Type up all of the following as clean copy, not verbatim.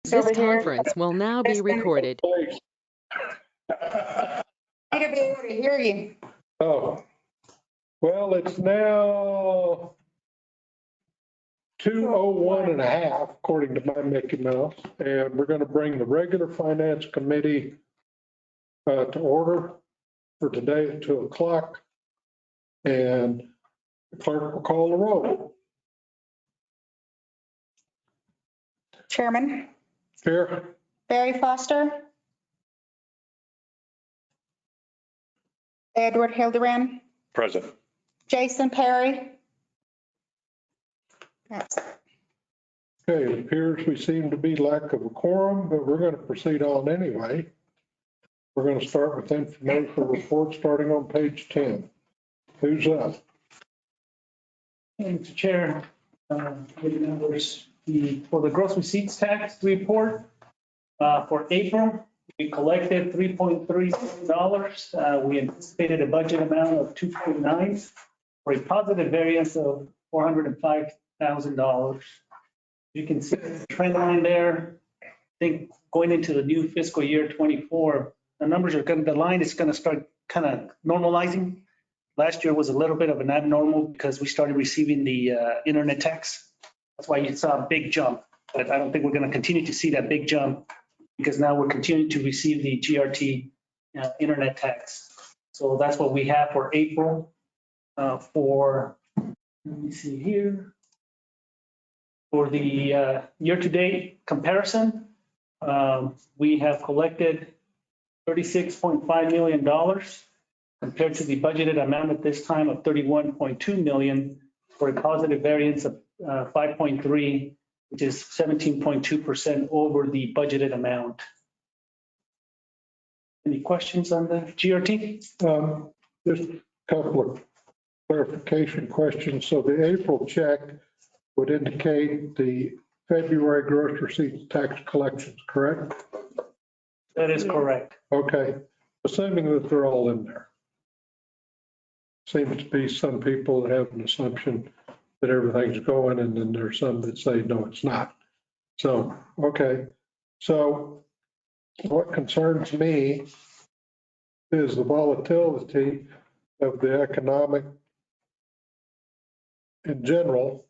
This conference will now be recorded. I gotta be able to hear you. Oh, well, it's now 2:01 according to my Mickey Mouse, and we're going to bring the regular finance committee to order for today at 2:00. And the clerk will call the roll. Chairman Here, Barry Foster. Edward Hildebrand. Present. Jason Perry. That's okay, it appears we seem to be lack of a quorum, but we're going to proceed on anyway. We're going to start with information report starting on page 10. Who's up? Mr. Chair, committee members, for the gross receipts tax report for April, we collected $3.3 million. We anticipated a budget amount of 2.9 for a positive variance of $405,000. You can see the trend line there. I think going into the new fiscal year 24, the numbers are going, the line is going to start kind of normalizing. Last year was a little bit of an abnormal because we started receiving the internet tax. That's why you saw a big jump, but I don't think we're going to continue to see that big jump because now we're continuing to receive the GRT internet tax. So that's what we have for April. Let me see here. For the year-to-date comparison, we have collected $36.5 million compared to the budgeted amount at this time of $31.2 million for a positive variance of 5.3, which is 17.2% over the budgeted amount. Any questions on the GRT? Just a couple of clarification questions. So the April check would indicate the February gross receipts tax collections, correct? That is correct. Okay, assuming that they're all in there. Seems to be some people that have an assumption that everything's going, and then there's some that say, no, it's not. So, okay. So what concerns me is the volatility of the economic in general.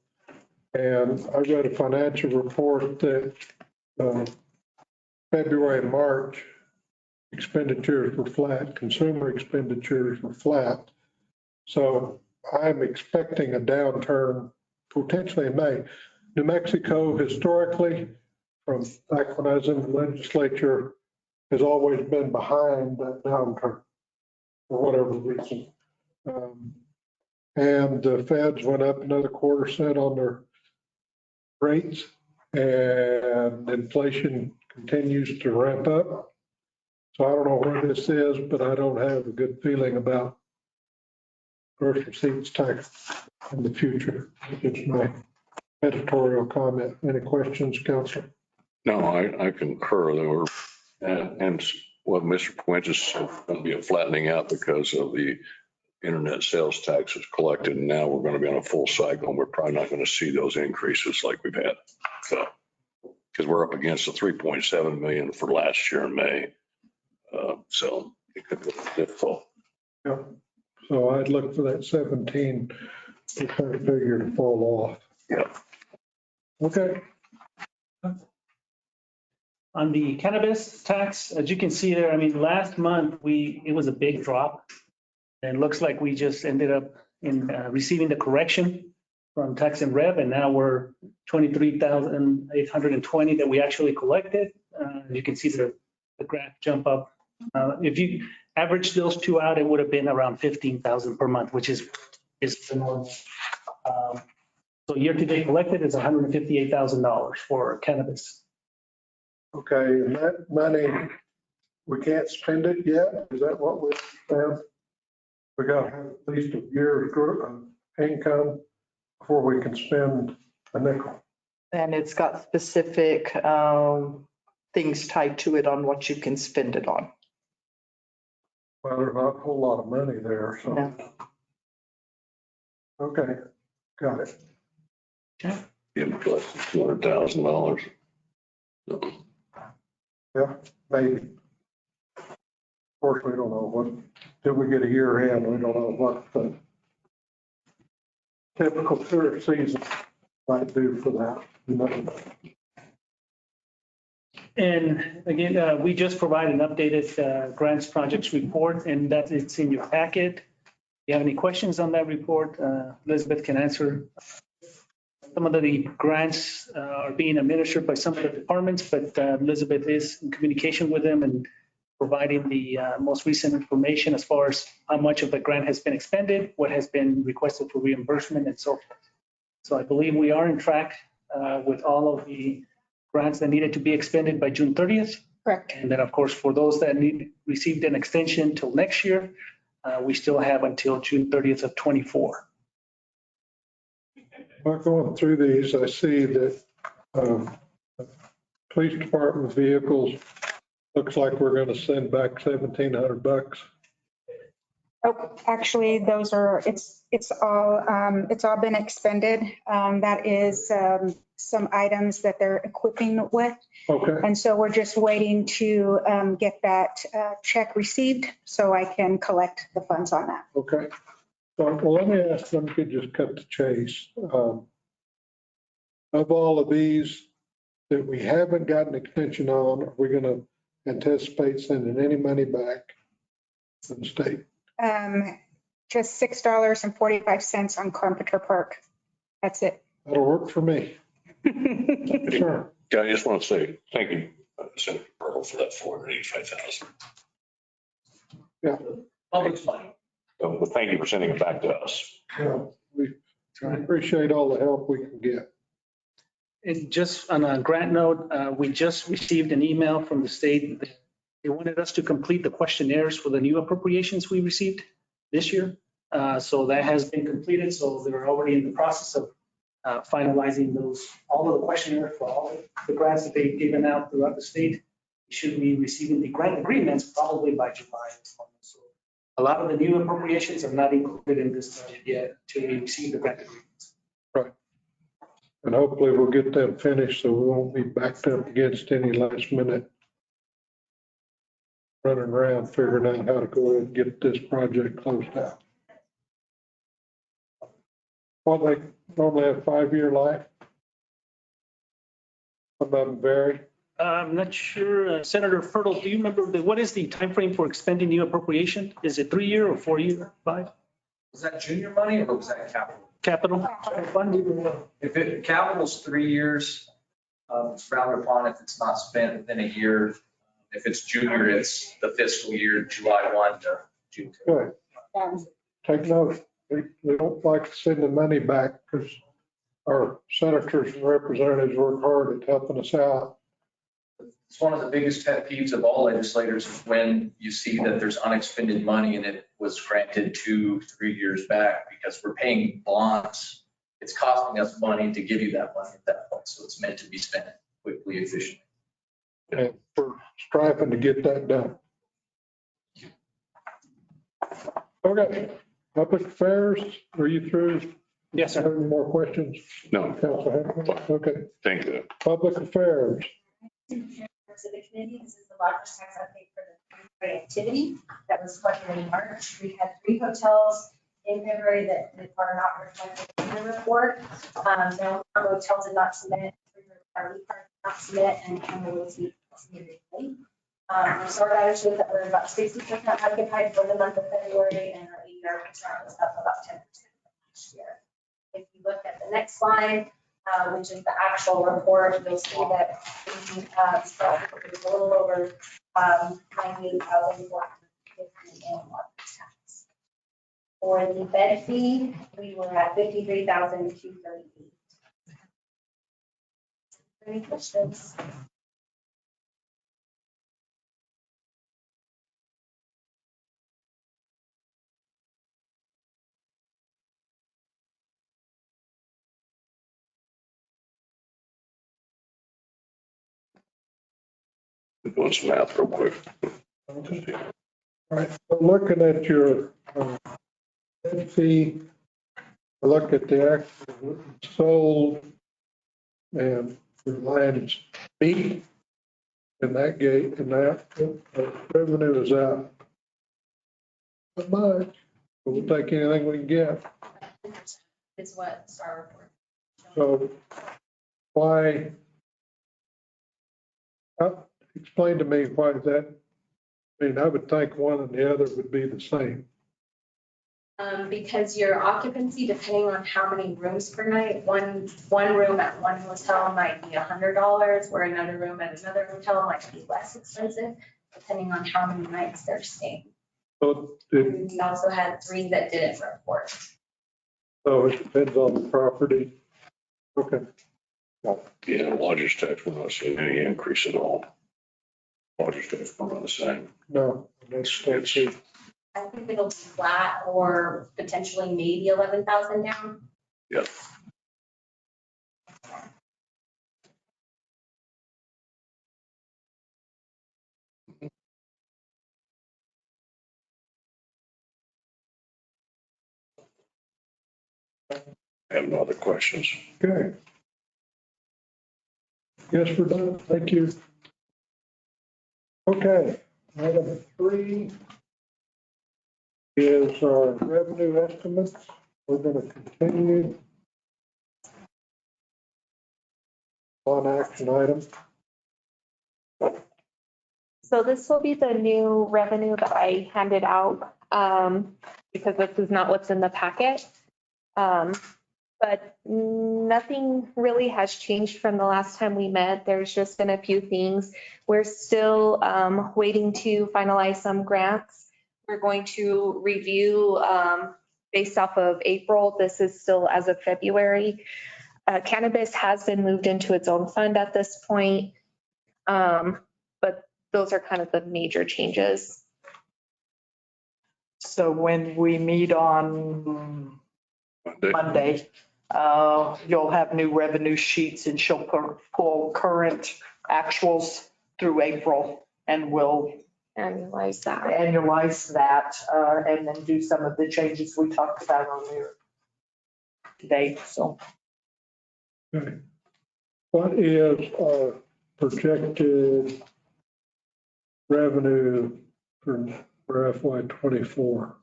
And I read a financial report that February and March expenditures were flat, consumer expenditures were flat. So I'm expecting a downturn potentially in May. New Mexico historically, from back when I was in the legislature, has always been behind that downturn for whatever reason. And the feds went up another 0.25% on their rates, and inflation continues to ramp up. So I don't know where this is, but I don't have a good feeling about gross receipts tax in the future. It's my editorial comment. Any questions, Councilor? No, I concur. There were, and what Mr. Fuentes said, going to be a flattening out because of the internet sales taxes collected. And now we're going to be on a full cycle, and we're probably not going to see those increases like we've had. So, because we're up against the 3.7 million for last year in May. So it could be difficult. Yeah. So I'd look for that 17% figure to fall off. Yeah. Okay. On the cannabis tax, as you can see there, I mean, last month it was a big drop. And it looks like we just ended up in receiving the correction from Tax and Rev, and now we're 23,820 that we actually collected. You can see the graph jump up. If you average those two out, it would have been around 15,000 per month, which is the normal. So year-to-date collected is $158,000 for cannabis. Okay, and that money, we can't spend it yet? Is that what we have? We got to have at least a year's of income before we can spend a nickel. And it's got specific things tied to it on what you can spend it on. Well, there's not a whole lot of money there, so. Yeah. Okay, got it. Yeah, plus $200,000. Yeah, maybe. Of course, we don't know what, till we get a year in, we don't know what the typical tourist season might do for that. You know. And again, we just provide an updated grants projects report, and that it's in your packet. If you have any questions on that report, Elizabeth can answer. Some of the grants are being administered by some of the departments, but Elizabeth is in communication with them and providing the most recent information as far as how much of the grant has been expended, what has been requested for reimbursement, and so forth. So I believe we are in track with all of the grants that needed to be expended by June 30th. Correct. And then, of course, for those that received an extension till next year, we still have until June 30th of 24. By going through these, I see that police department vehicles, looks like we're going to send back $1,700. Oh, actually, those are, it's all been expended. That is some items that they're equipping with. Okay, And so we're just waiting to get that check received so I can collect the funds on that. okay. So, well, let me ask them, could just cut the chase. Of all of these that we haven't got an extension on, are we going to anticipate sending any money back to the state? Just $6.45 on Carpenter Park. That's it. That'll work for me. Sure. Yeah, I just want to say thank you, Senator Pearl, for that $485,000. Yeah. Public money. Well, thank you for sending it back to us. Yeah, we appreciate all the help we can get. And just on a grant note, we just received an email from the state. They wanted us to complete the questionnaires for the new appropriations we received this year. So that has been completed. So they're already in the process of finalizing those, all of the questionnaires for all the grants that they've given out throughout the state. We should be receiving the grant agreements probably by July. So a lot of the new appropriations are not included in this budget yet until we receive the grant agreements. Right. And hopefully we'll get them finished so we won't be backed up against any last minute running around figuring out how to go ahead and get this project closed out. Well, they normally have 5-year life. Some of them vary. I'm not sure, Senator Fertile, do you remember, what is the timeframe for expending new appropriation? Is it 3-year or 4-year, 5? Was that junior money or was that capital? Capital fund? If it, capital's 3 years, it's frowned upon if it's not spent within a year. If it's junior, it's the fiscal year, July 1 to June 2. Good. Take note. We don't like sending money back because our senators and representatives work hard at helping us out. It's one of the biggest pet peeves of all legislators is when you see that there's unexpended money and it was granted 2-3 years back because we're paying bonds. It's costing us money to give you that money at that point. So it's meant to be spent quickly, efficiently. And we're striving to get that done. Okay, public affairs, are you through? Yes, sir. Have any more questions? No, Council Henry? Okay, thank you. public affairs. Members of the committee, this is the largest tax update for the February activity that was collected in March. We had 3 hotels in February that are not reflected in the report. No hotel did not submit, RV park did not submit, and Campbell was submitted late. So our guidance shows that we're about 60% occupied for the month of February, and our ADR percent was up about 10% last year. If you look at the next slide, which is the actual report, you'll see that we was a little over 98,450 in water tax. For the bed fee, we were at 53,238. Any questions? Doing some math real quick. All right, so looking at your bed fee, look at the actual sold and the lines beat. in that gate, and that revenue is out. Not much, but we'll take anything we can get. Is what Star Report. So why, explain to me why that, I mean, I would think one and the other would be the same. Because your occupancy, depending on how many rooms per night, one room at one hotel might be $100, where another room at another hotel might be less expensive, depending on how many nights they're staying. So We also had 3 that didn't report. it depends on the property. Okay. Yeah, lodger's tax, we're not seeing any increase at all. Lodger's tax, we're about the same. No, that's, it. I think it'll be flat or potentially maybe 11,000 down. Yep. I have no other questions. Okay. Yes, we're done. Thank you. Okay, item 3 is our revenue estimates. We're going to continue on action item. So this will be the new revenue that I handed out, because this is not what's in the packet. But nothing really has changed from the last time we met. There's just been a few things. We're still waiting to finalize some grants. We're going to review based off of April. This is still as of February. Cannabis has been moved into its own fund at this point. But those are kind of the major changes. So when we meet on Monday, you'll have new revenue sheets and she'll pull current actuals through April and we'll Annualize that. annualize that and then do some of the changes we talked about earlier today. So Okay. What is our projected revenue for FY '24?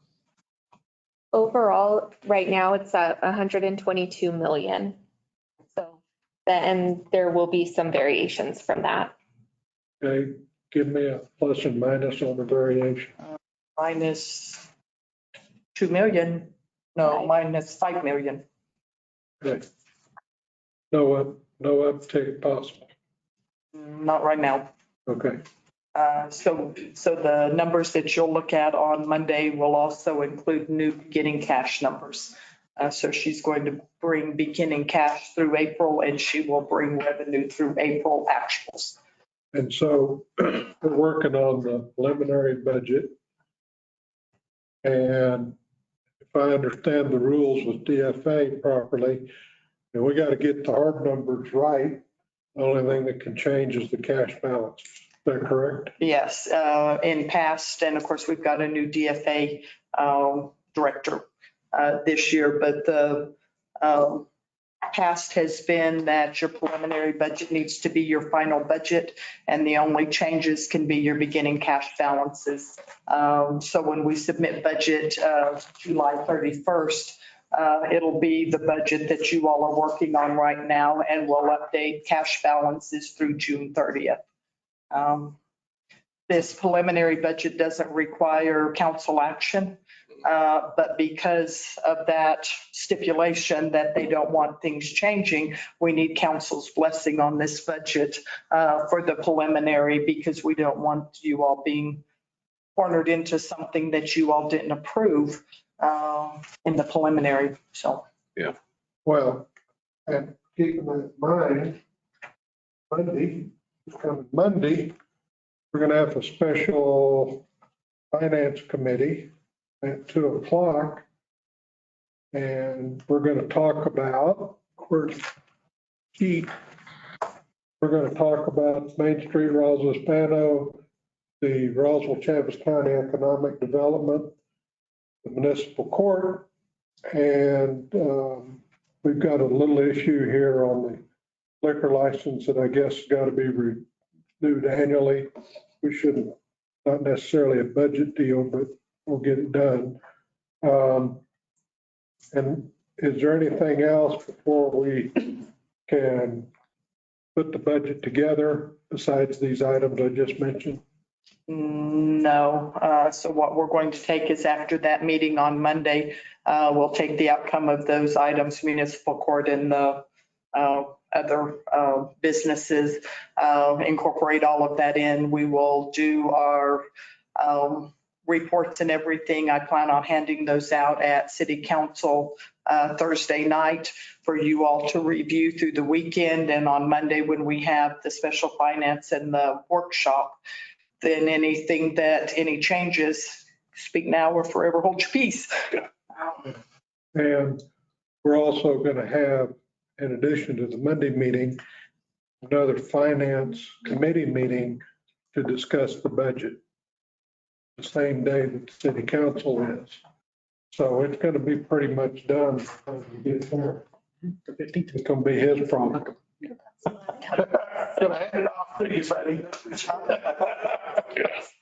Overall, right now, it's at 122 million. So, and there will be some variations from that. Okay, give me a plus and minus on the variation. minus 2 million, no, minus 5 million. Okay. No uptick possible. Not right now. Okay, So the numbers that you'll look at on Monday will also include new beginning cash numbers. So she's going to bring beginning cash through April and she will bring revenue through April actuals. and so we're working on the preliminary budget. And if I understand the rules with DFA properly, and we got to get the hard numbers right. The only thing that can change is the cash balance. Is that correct? Yes, in past, and of course, we've got a new DFA director this year, but the past has been that your preliminary budget needs to be your final budget, and the only changes can be your beginning cash balances. So when we submit budget July 31st, it'll be the budget that you all are working on right now, and we'll update cash balances through June 30th. This preliminary budget doesn't require council action, but because of that stipulation that they don't want things changing, we need council's blessing on this budget for the preliminary, because we don't want you all being cornered into something that you all didn't approve in the preliminary, so. Well, and keeping in mind, Monday, we're going to have a special finance committee at 2:00. And we're going to talk about, we're going to talk about Main Street, Roswell, Hispano, the Roswell Chaves County Economic Development, the municipal court, and we've got a little issue here on the liquor license that I guess got to be do it annually. We shouldn't, not necessarily a budget deal, but we'll get it done. And is there anything else before we can put the budget together besides these items I just mentioned? No. So what we're going to take is after that meeting on Monday, we'll take the outcome of those items, municipal court and the other businesses, incorporate all of that in. We will do our reports and everything. I plan on handing those out at city council Thursday night for you all to review through the weekend. And on Monday, when we have the special finance and the workshop, then any changes, speak now or forever hold your peace. And we're also going to have, in addition to the Monday meeting, another finance committee meeting to discuss the budget the same day that the city council is. So it's going to be pretty much done when we get there. It's going to be his problem.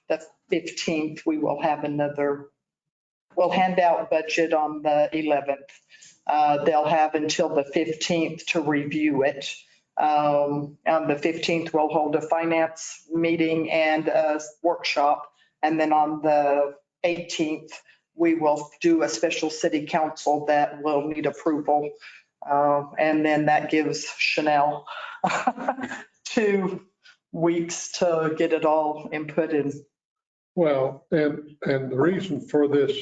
The 15th, we will have we'll hand out budget on the 11th. They'll have until the 15th to review it. On the 15th, we'll hold a finance meeting and a workshop. And then on the 18th, we will do a special city council that will need approval. And then that gives Chanel 2 weeks to get it all inputted. Well, and the reason for this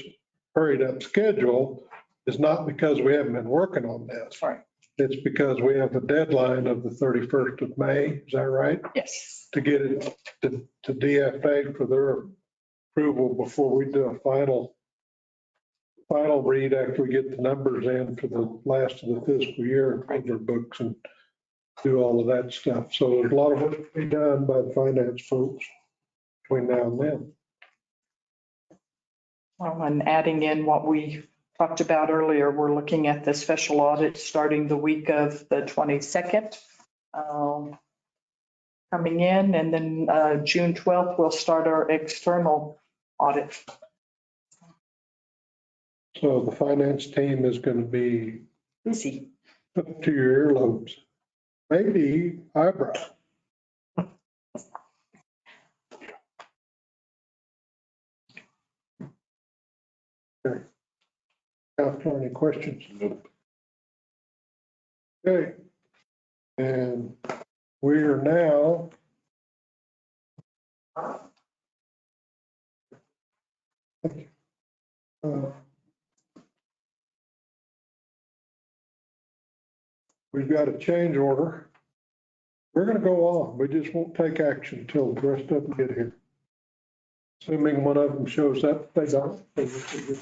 hurried up schedule is not because we haven't been working on this. Right. It's because we have a deadline of the 31st of May. Is that right? Yes. To get it to DFA for their approval before we do a final read after we get the numbers in for the last of the fiscal year, close our books and do all of that stuff. So there's a lot of work to be done by the finance folks between now and then. And adding in what we talked about earlier, we're looking at the special audit starting the week of the 22nd. Coming in, and then June 12th, we'll start our external audit. So the finance team is going to be Busy. up to your earlobes, maybe eyebrows. Okay. After any questions? Okay. And we are now we've got a change order. We're going to go on. We just won't take action until the rest of them get here. Assuming one of them shows up, they don't, they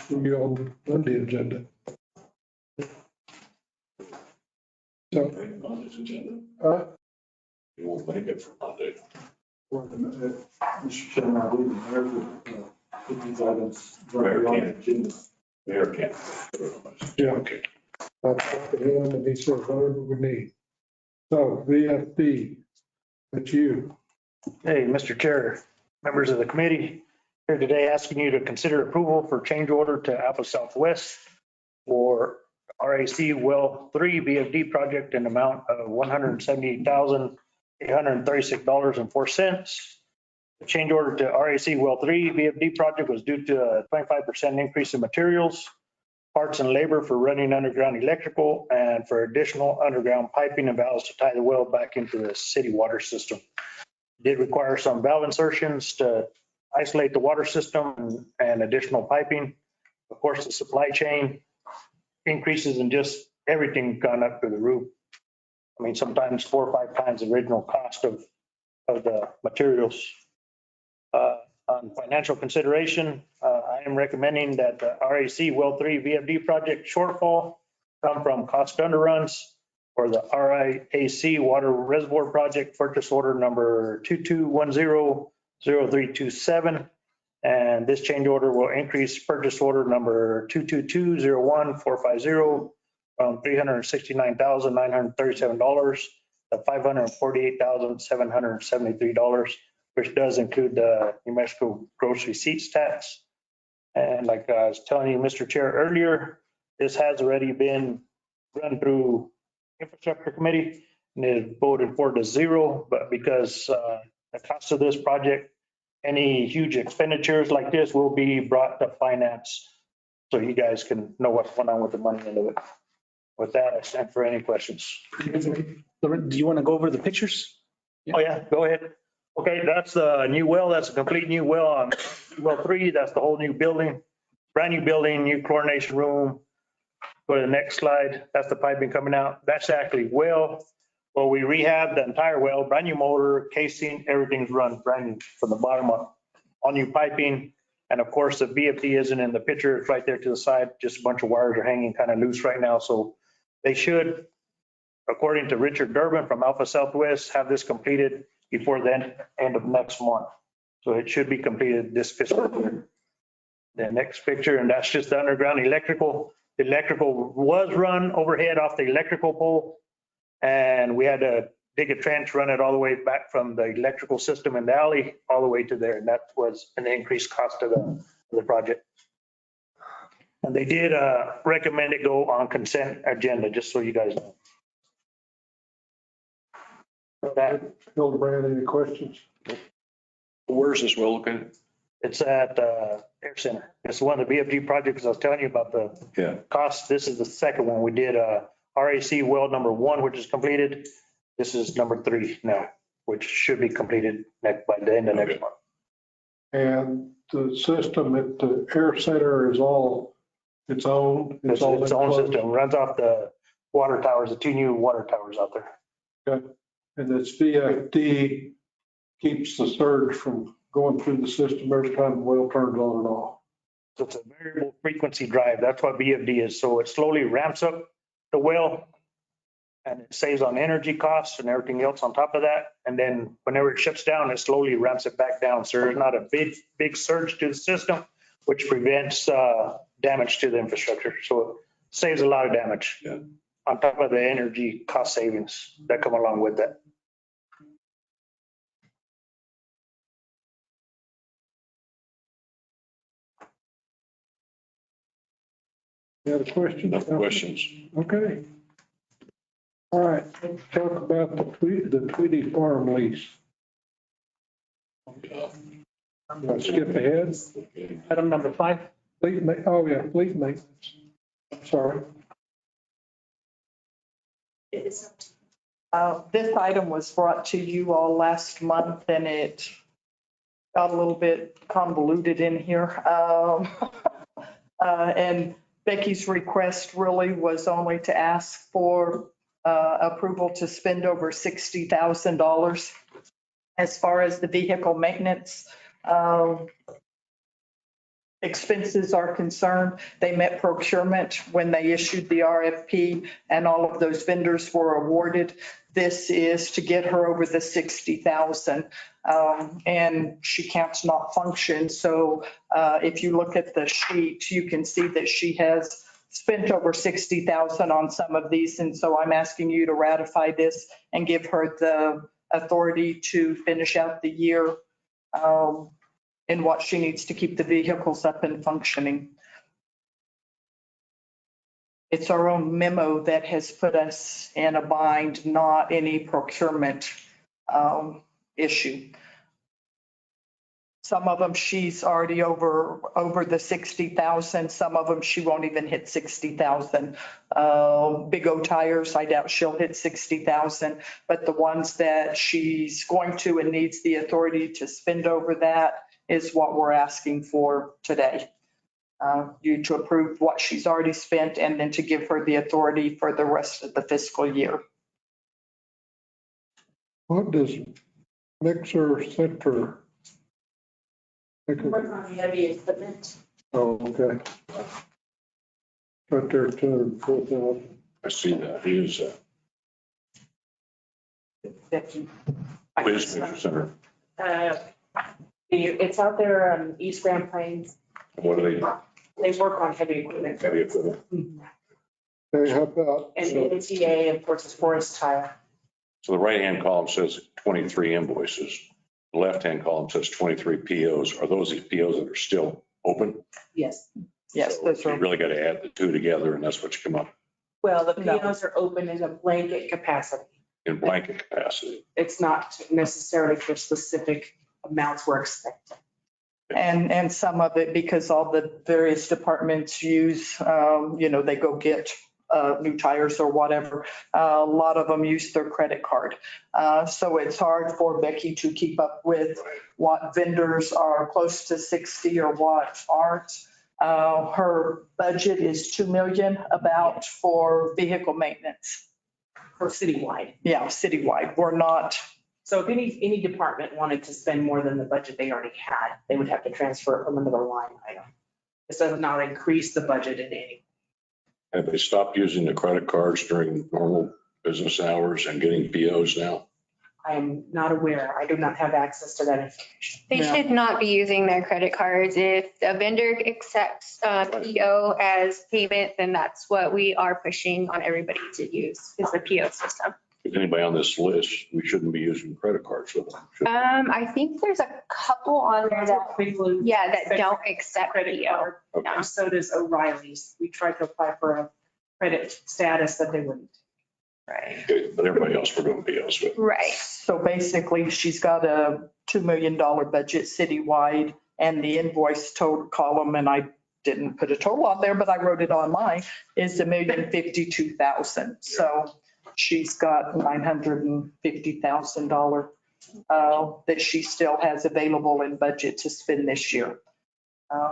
will be on Monday agenda. So, On this agenda. You won't make it for Monday. Mr. Chairman, I believe the mayor would put these items. Mayor can't. Mayor can't. yeah, okay. I talked to him and he says whatever we need. So VFD, that's you. Hey, Mr. Chair, members of the committee, here today asking you to consider approval for change order to Alpha Southwest for RAC Well 3 VFD project in amount of $178,836.04. The change order to RAC Well 3 VFD project was due to a 25% increase in materials, parts and labor for running underground electrical, and for additional underground piping and valves to tie the well back into the city water system. It did require some valve insertions to isolate the water system and additional piping. Of course, the supply chain increases and just everything gone up to the roof. I mean, sometimes 4 or 5 times the original cost of the materials. On financial consideration, I am recommending that the RAC Well 3 VFD project shortfall come from cost underruns for the RIAC Water Reservoir Project purchase order number 22100327. And this change order will increase purchase order number 22201450 from $369,937 the $548,773, which does include the New Mexico gross receipts tax. And like I was telling you, Mr. Chair, earlier, this has already been run through infrastructure committee and it voted 4-0, but because the cost of this project, any huge expenditures like this will be brought to finance. So you guys can know what's going on with the money into it. With that, I stand for any questions. Do you want to go over the pictures? Oh, yeah, go ahead. Okay, that's the new well. That's a complete new well on well 3. That's the whole new building, brand new building, new chlorination room. Go to the next slide. That's the piping coming out. That's actually well. Well, we rehabbed the entire well, brand new motor, casing, everything's run brand new from the bottom up. All new piping. And of course, the VFD isn't in the picture. It's right there to the side. Just a bunch of wires are hanging kind of loose right now. So they should, according to Richard Durbin from Alpha Southwest, have this completed before the end of next month. So it should be completed this fiscal year. The next picture, and that's just the underground electrical. The electrical was run overhead off the electrical pole. And we had to dig a trench, run it all the way back from the electrical system in the alley all the way to there. And that was an increased cost of the project. And they did recommend it go on consent agenda, just so you guys know. Hildebrand, any questions? Where's this well located? It's at Air Center. It's one of the BFG projects I was telling you about the cost. This is the second one. We did RAC well number 1, which is completed. This is number 3 now, which should be completed by the end of next month. And the system at the Air Center is all its own? It's its own system, runs off the water towers, the 2 new water towers out there. Okay. And this VFD keeps the surge from going through the system every time the well turns on and off. So it's a variable frequency drive. That's what VFD is. So it slowly ramps up the well and it saves on energy costs and everything else on top of that. And then whenever it shuts down, it slowly ramps it back down. So there's not a big surge to the system, which prevents damage to the infrastructure. So it saves a lot of damage on top of the energy cost savings that come along with that. You have a question? No questions. Okay. All right, let's talk about the Tweedy Farm lease. Let's skip ahead. Item number 5. Fleet maintenance. Sorry. This item was brought to you all last month and it got a little bit convoluted in here. And Becky's request really was only to ask for approval to spend over $60,000. As far as the vehicle maintenance expenses are concerned, they met procurement when they issued the RFP and all of those vendors were awarded. This is to get her over the 60,000 and she can't not function. So if you look at the sheet, you can see that she has spent over 60,000 on some of these. And so I'm asking you to ratify this and give her the authority to finish out the year in what she needs to keep the vehicles up and functioning. It's our own memo that has put us in a bind, not any procurement issue. Some of them she's already over the 60,000. Some of them she won't even hit 60,000. Big O tires, I doubt she'll hit 60,000. But the ones that she's going to and needs the authority to spend over that is what we're asking for today. You to approve what she's already spent and then to give her the authority for the rest of the fiscal year. What does Mixer Center? Work on the heavy equipment. Oh, okay. Right there, 204,000. I see that. Here's Becky. Quiz Mixer Center. It's out there on East Grand Plains. What do they do? They work on heavy equipment. Heavy equipment. Hey, how about? And NTA, of course, is Forest Tire. So the right-hand column says 23 invoices. The left-hand column says 23 POs. Are those the POs that are still open? Yes. Yes, So those You are, really got to add the two together and that's what you come up Well, the No. POs are open in a blanket capacity. in blanket capacity. It's not necessarily for specific amounts we're expecting. and some of it because all the various departments use, they go get new tires or whatever. A lot of them use their credit card. So it's hard for Becky to keep up with what vendors are close to 60 or what aren't. Her budget is 2 million about for vehicle maintenance. For citywide. Yeah, citywide. We're not, So if any department wanted to spend more than the budget they already had, they would have to transfer it from another line item. This does not increase the budget in any. Have they stopped using the credit cards during normal business hours and getting POs now? I am not aware. I do not have access to that information. They Yeah. should not be using their credit cards. If a vendor accepts PO as payment, then that's what we are pushing on everybody to use, is the PO system. If anybody on this list, we shouldn't be using credit cards with them. should we? I think there's a couple on there that, Cleveland. yeah, that don't accept Credit PO. card. Okay. And so does O'Reilly's. We tried to apply for a credit status that they wouldn't. Right. Okay, but everybody else we're doing POs with. Right. so basically she's got a $2 million budget citywide and the invoice total column, and I didn't put a total on there, but I wrote it on mine, is $1,052,000. So she's got $950,000 that she still has available in budget to spend this year.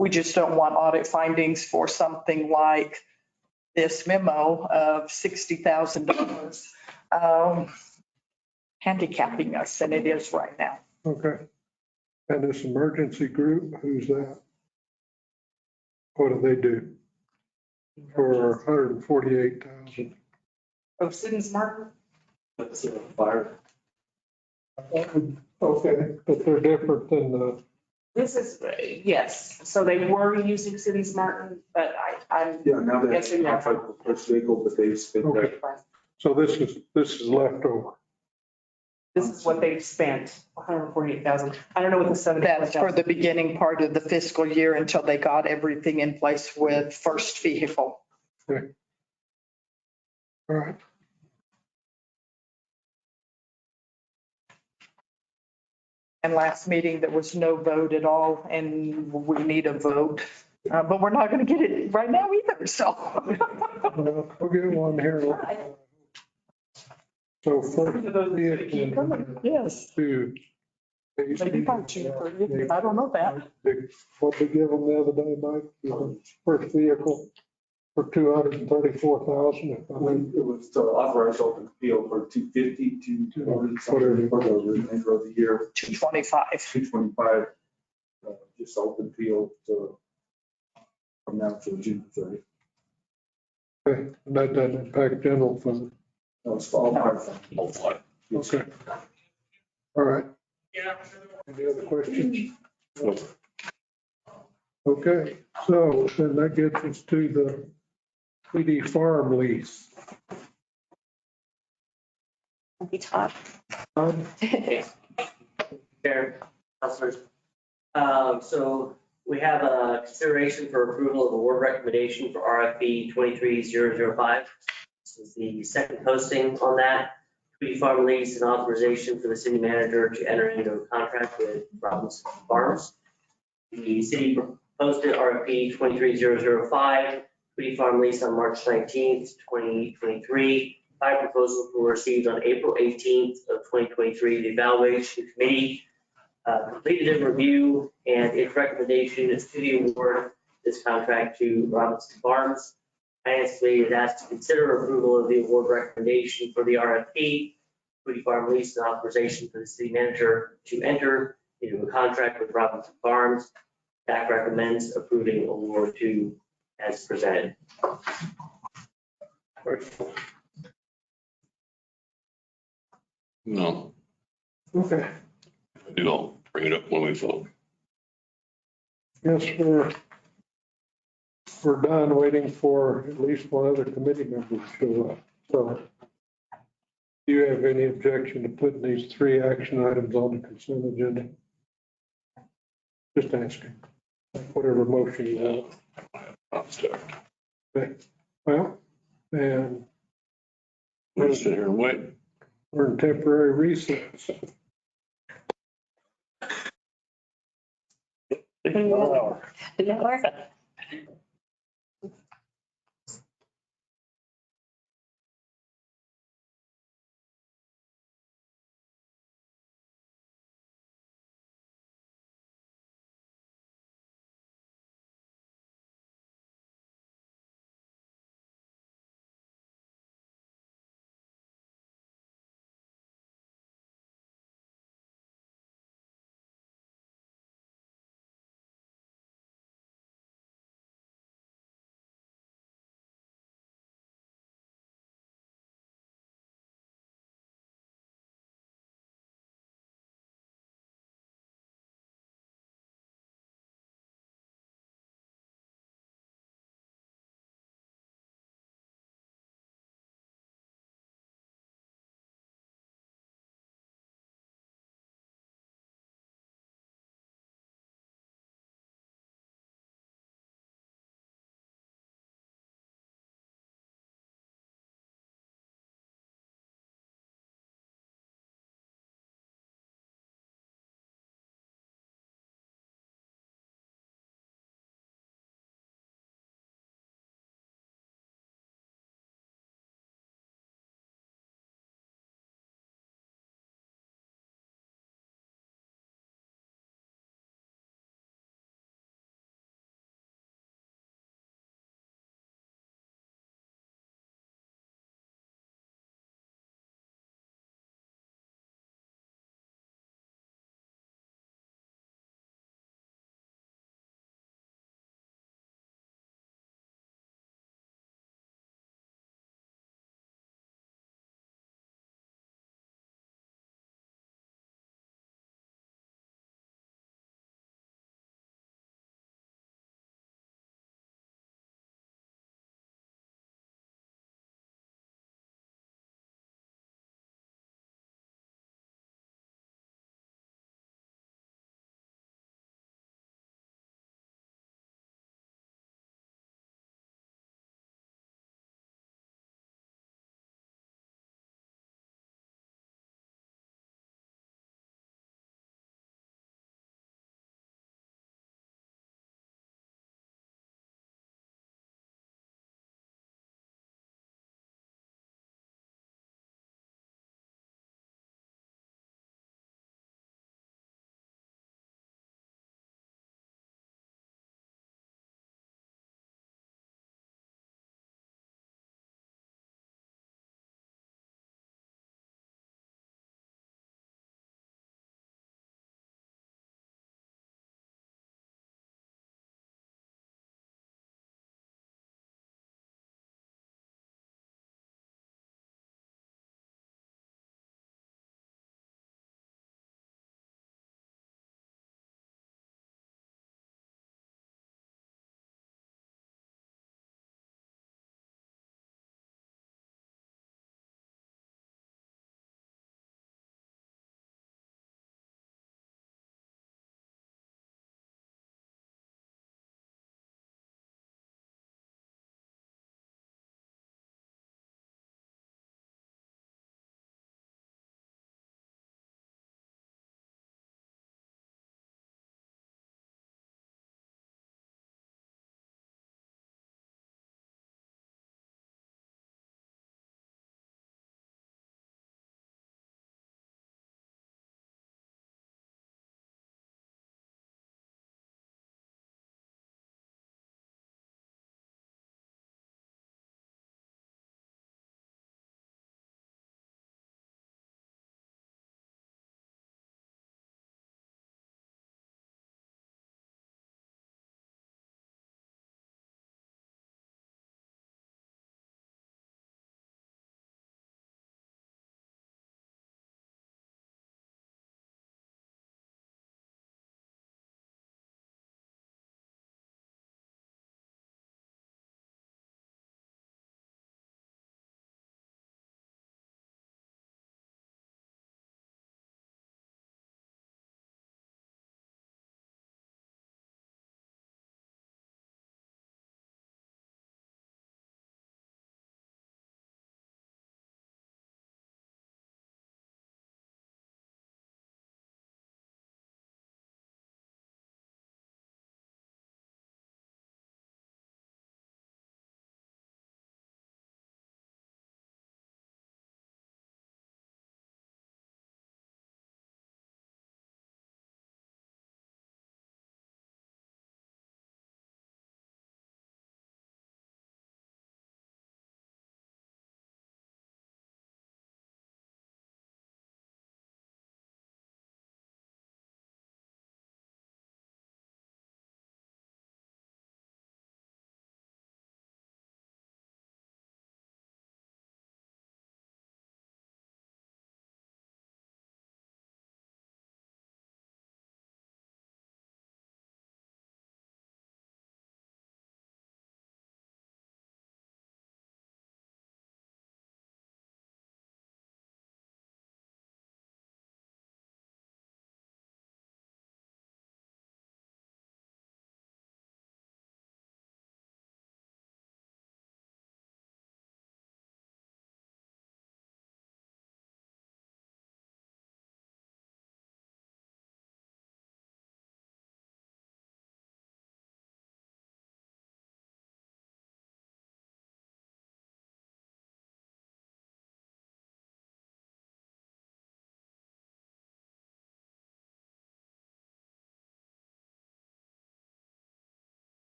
We just don't want audit findings for something like this memo of $60,000 handicapping us, and it is right now. Okay. And this emergency group, who's that? What do they do? For 148,000. Oh, Siddons Martin? That's fire. Okay, but they're different than the, This is, yes. So they were using Siddons Martin, but I'm Yeah, now they have guessing a that. contract with First Vehicle, but they spent that. so this is leftover. This is what they've spent, 148,000. I don't know what the 7. That's for the beginning part of the fiscal year until they got everything in place with First Vehicle. All right. And last meeting, there was no vote at all, and we need a vote. But we're not going to get it right now either, so. Well, we'll get one here. So first vehicle Yes. to. Maybe not cheaper. I don't know that. What we give them the other day, Mike, first vehicle for 234,000. It was to authorize open appeal for 250 to Whatever. for the remainder of the year, 225. 225, just open appeal to from now to June 30. Okay, that doesn't impact general fund. No, it's all part of Hopefully. Okay. All right. Any other questions? Okay, so then that gets us to the PD farm lease. Be top. Chair, councilors. So we have a consideration for approval of award recommendation for RFP 23005. This is the second posting on that. Tweedy Farm lease and authorization for the city manager to enter into a contract with Robinson Farms. The city posted RFP 23005, Tweedy Farm lease on March 19th, 2023. 5 proposals were received on April 18th of 2023. The evaluation committee completed a review, and its recommendation is to the award this contract to Robinson Farms. Finance Committee is asked to consider approval of the award recommendation for the RFP, Tweedy Farm lease and authorization for the city manager to enter into a contract with Robinson Farms. Staff recommends approving award to as presented. No, Okay, you don't bring it up when we vote. yes, we're done waiting for at least one other committee member to show up. So Do you have any objection to putting these 3 action items on the consent agenda? Just asking. Whatever motion you have. Okay. Well, and We'll sit here and wait. we're in temporary recess. Wow.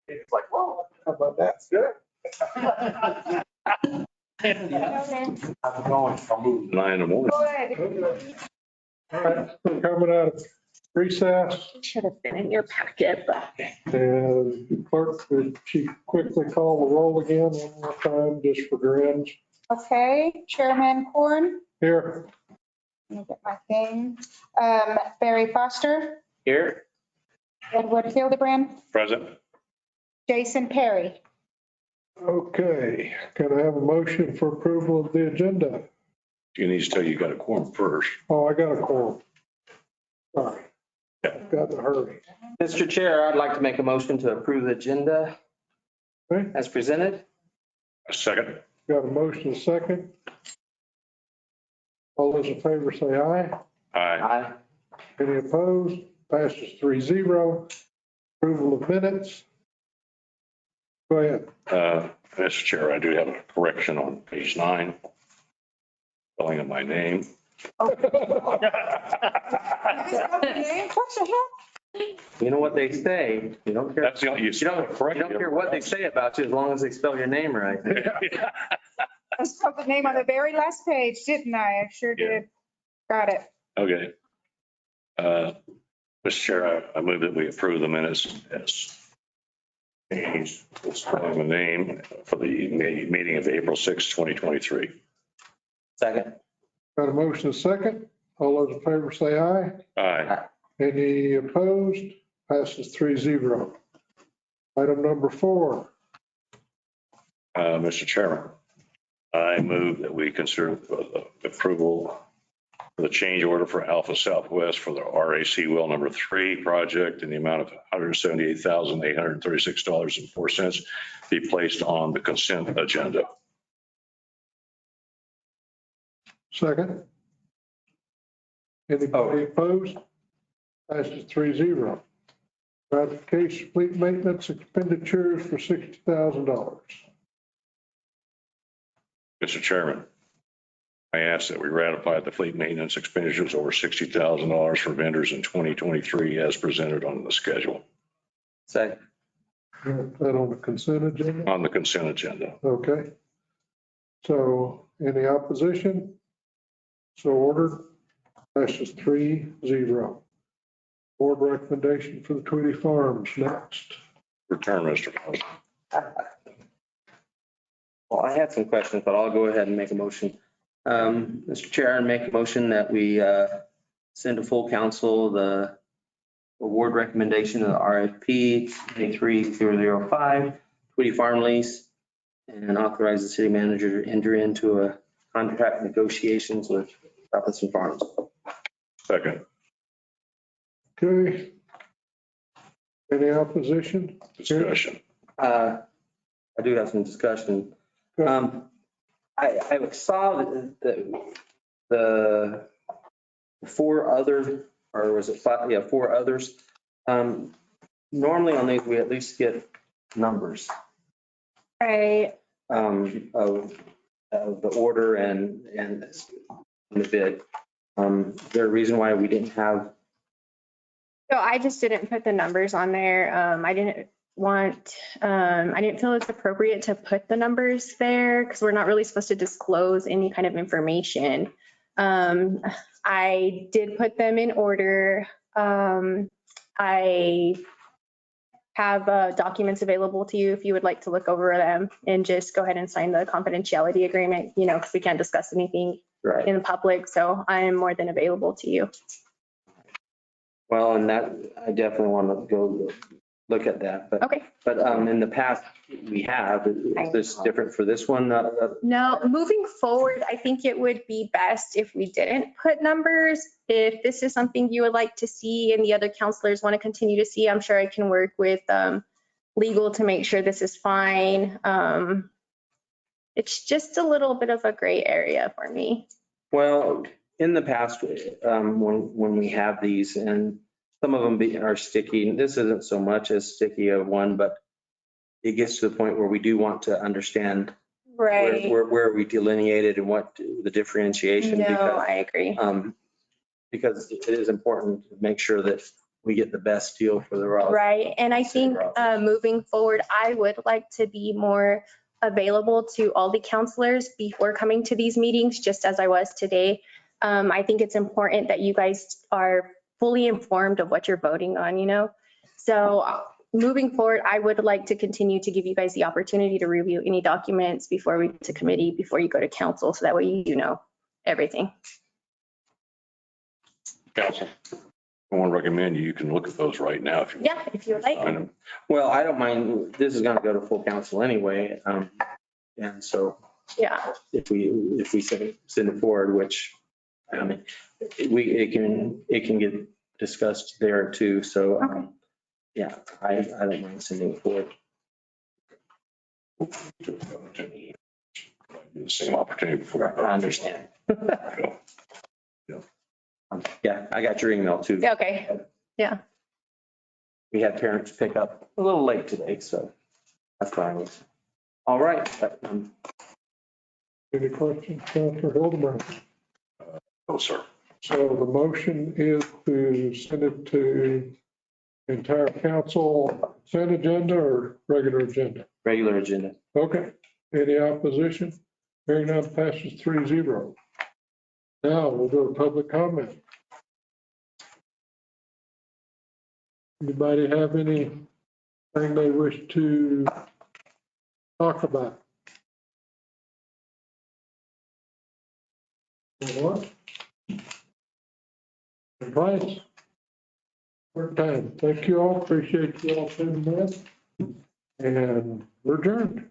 It's like, whoa. How about that? Good. How's it going? I'll move. 9 in the morning. All right, we're coming out of recess. Should have been in your packet, but. And clerk, could she quickly call the roll again one more time, just for grins? Okay, Chairman Corn, Here, let me get my thing. Barry Foster, Here. Edward Hildebrand, Present. Jason Perry. okay, can I have a motion for approval of the agenda? You need to tell you got a quorum first. Oh, I got a quorum. Sorry, got to hurry. Mr. Chair, I'd like to make a motion to approve the agenda Okay, as presented. A second. got a motion, a second. All those in favor say aye. Aye. Aye. Any opposed? Passes 3-0. Approval of minutes. Go ahead. Mr. Chair, I do have a correction on page 9. Spelling of my name. What the heck? You know what they say, you don't care, That's the only, you don't correct. you don't care what they say about you as long as they spell your name right. I spelled the name on the very last page, didn't I? I sure did. Got it. Okay. Mr. Chair, I move that we approve the minutes as changed, spelling the name for the meeting of April 6, 2023. Second. Got a motion, a second. All those in favor say aye. Aye. Any opposed? Passes 3-0. Item number 4. Mr. Chairman, I move that we consider the approval for the change order for Alpha Southwest for the RAC well number 3 project in the amount of $178,836.04 be placed on the consent agenda. Second. Anybody opposed? Passes 3-0. Ratification fleet maintenance expenditures for $60,000. Mr. Chairman, I ask that we ratify the fleet maintenance expenditures over $60,000 for vendors in 2023 as presented on the schedule, Second. That on the consent agenda? on the consent agenda. Okay. So any opposition? So ordered. Passes 3-0. Board recommendation for the Tweedy Farms next. Return, Mr. President. Well, I had some questions, but I'll go ahead and make a motion. Mr. Chair, I make a motion that we send to full council the award recommendation of the RFP 23005, Tweedy Farm Lease, and authorize the city manager to enter into a contract negotiations with Robinson Farms. Second. Okay. Any opposition? Discussion. I do have some discussion. I saw that the 4 other, or was it 5? Yeah, 4 others. Normally on these, we at least get numbers. Right. Of the order and the bid. Is there a reason why we didn't have? So I just didn't put the numbers on there. I didn't feel it's appropriate to put the numbers there because we're not really supposed to disclose any kind of information. I did put them in order. I have documents available to you if you would like to look over them and just go ahead and sign the confidentiality agreement, because we can't discuss anything Right. in public. So I am more than available to you. Well, and that, I definitely want to go look at that, but. Okay. But in the past, we have, is this different for this one? No, moving forward, I think it would be best if we didn't put numbers. If this is something you would like to see and the other counselors want to continue to see, I'm sure I can work with legal to make sure this is fine. It's just a little bit of a gray area for me. Well, in the past, when we have these and some of them are sticky, this isn't so much as sticky of one, but it gets to the point where we do want to understand Right. where we delineated and what the differentiation. No, because, I agree. Because it is important to make sure that we get the best deal for the Raleigh. Right, and I think moving forward, I would like to be more available to all the counselors before coming to these meetings, just as I was today. I think it's important that you guys are fully informed of what you're voting on, you know? So moving forward, I would like to continue to give you guys the opportunity to review any documents before we go to committee, before you go to council, so that way you know everything. Council, I want to recommend you can look at those right now if you. Yeah, if you would like. Sign them. Well, I don't mind. This is going to go to full council anyway. And so Yeah, if we send it forward, which, I mean, it can get discussed there too. So, yeah, I don't mind sending it forward. The same opportunity before. I understand. Yeah, I got your email too. okay, yeah. We had parents pick up a little late today, so that's why I was. All right. Any questions, Counselor Hildebrand? No, sir. So the motion is to send it to entire council consent agenda or regular agenda? Regular agenda. Okay. Any opposition? Hearing none, passes 3-0. Now we'll go to public comment. Anybody have anything they wish to talk about? What? Advice? Work time. Thank you all. Appreciate you all tuning in. And we're adjourned.